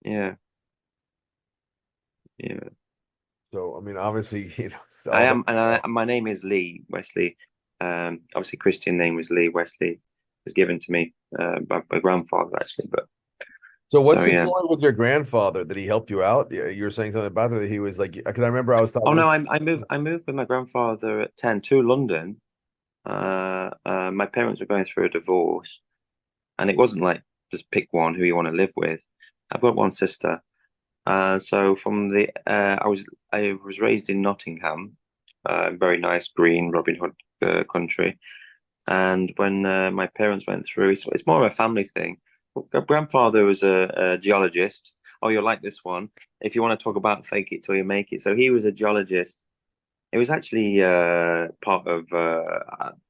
Yeah, yeah. So I mean, obviously, it's I all the am, and my name is Lee Wesley. Obviously, Christian name was Lee Wesley. Was given to me by my grandfather actually. But So what's so the yeah. story with your grandfather? Did he help you out? Yeah, you were saying something about that. He was like, because I remember I was Oh talking. no, I moved with my grandfather at 10 to London. My parents were going through a divorce, and it wasn't like just pick one who you want to live with. I've got one sister. So from the I was raised in Nottingham, very nice green Robin Hood country. And when my parents went through, it's more of a family thing. Grandfather was a geologist. Oh, you'll like this one. If you want to talk about fake it till you make it. So he was a geologist. It was actually part of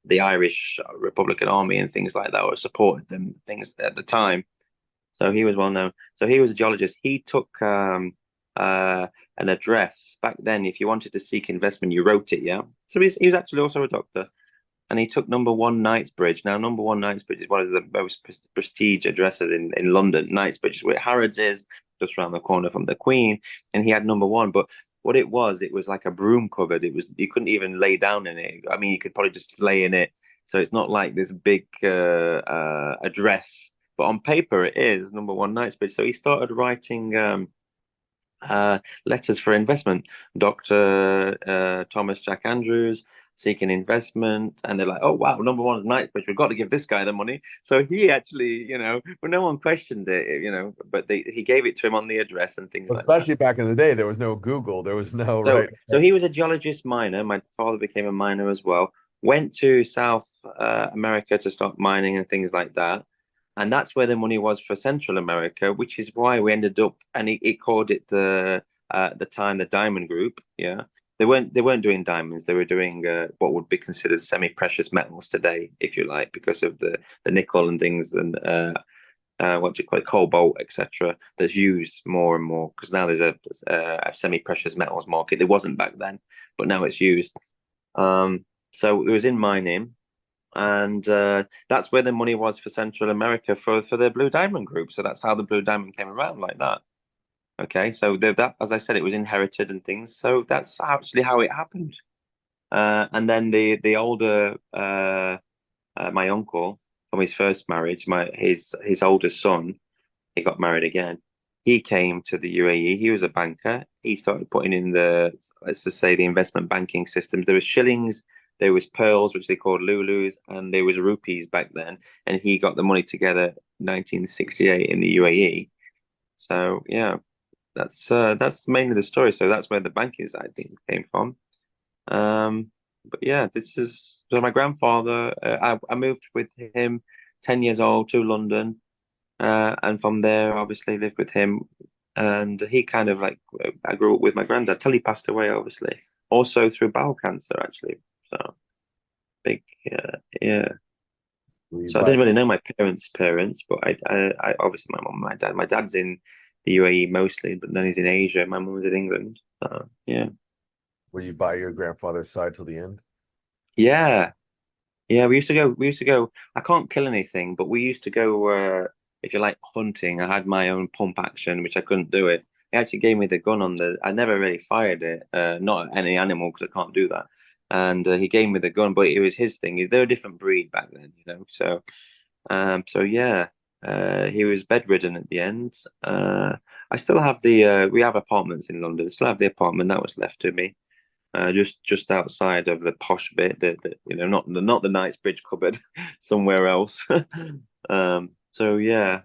the Irish Republican Army and things like that, or supported them things at the time. So he was well known. So he was a geologist. He took an address back then. If you wanted to seek investment, you wrote it, yeah. So he was actually also a doctor, and he took number one Knightsbridge. Now, number one Knightsbridge is one of the most prestige addresses in London. Knightsbridge is where Harrods is, just around the corner from the Queen, and he had number one. But what it was like a broom cupboard. It was you couldn't even lay down in it. I mean, you could probably just lay in it. So it's not like this big address, but on paper it is number one Knightsbridge. So he started writing letters for investment. Dr. Thomas Jack Andrews seeking investment, and they're like, "Oh wow, number one at Knightsbridge. We've got to give this guy the money." So he actually, but no one questioned it, but he gave it to him on the address and things like that. Especially back in the day, there was no Google, there was no So, right. so he was a geologist miner. My father became a miner as well. Went to South America to start mining and things like that. And that's where the money was for Central America, which is why we ended up, and he called it at the time the Diamond Group. Yeah, they weren't doing diamonds. They were doing what would be considered semi-precious metals today, if you like, because of the nickel and things and what do you call it, cobalt, etc. That's used more and more because now there's a semi-precious metals market. There wasn't back then, but now it's used. So it was in mining, and that's where the money was for Central America for the Blue Diamond Group. So that's how the Blue Diamond came around like that. Okay, so that, as I said, it was inherited and things. So that's actually how it happened. And then the older my uncle from his first marriage, his oldest son, he got married again. He came to the UAE. He was a banker. He started putting in let's just say, the investment banking systems. There was shillings, there was pearls, which they called Lulus, and there was rupees back then. And he got the money together 1968 in the UAE. So yeah, that's mainly the story. So that's where the banking side thing came from. But yeah, this is so my grandfather. I moved with him 10 years old to London, and from there, obviously, lived with him. And he kind of like I grew up with my granddad till he passed away, obviously, also through bowel cancer, actually. So big, yeah. We So I buy didn't really know my parents, but I obviously my mom, my dad. My dad's in the UAE mostly, but then he's in Asia. My mum's in England. So yeah, were you by your grandfather's side till the end? yeah. Yeah, we used to go. We used to go. I can't kill anything, but we used to go. If you like hunting, I had my own pump action, which I couldn't do it. He actually gave me the gun on the. I never really fired it, not at any animal because I can't do that. And he gave me the gun, but it was his thing. They're a different breed back then. So yeah, he was bedridden at the end. I still have the. We have apartments in London. I still have the apartment that was left to me just outside of the posh bit, not the Knightsbridge cupboard, somewhere else. So yeah,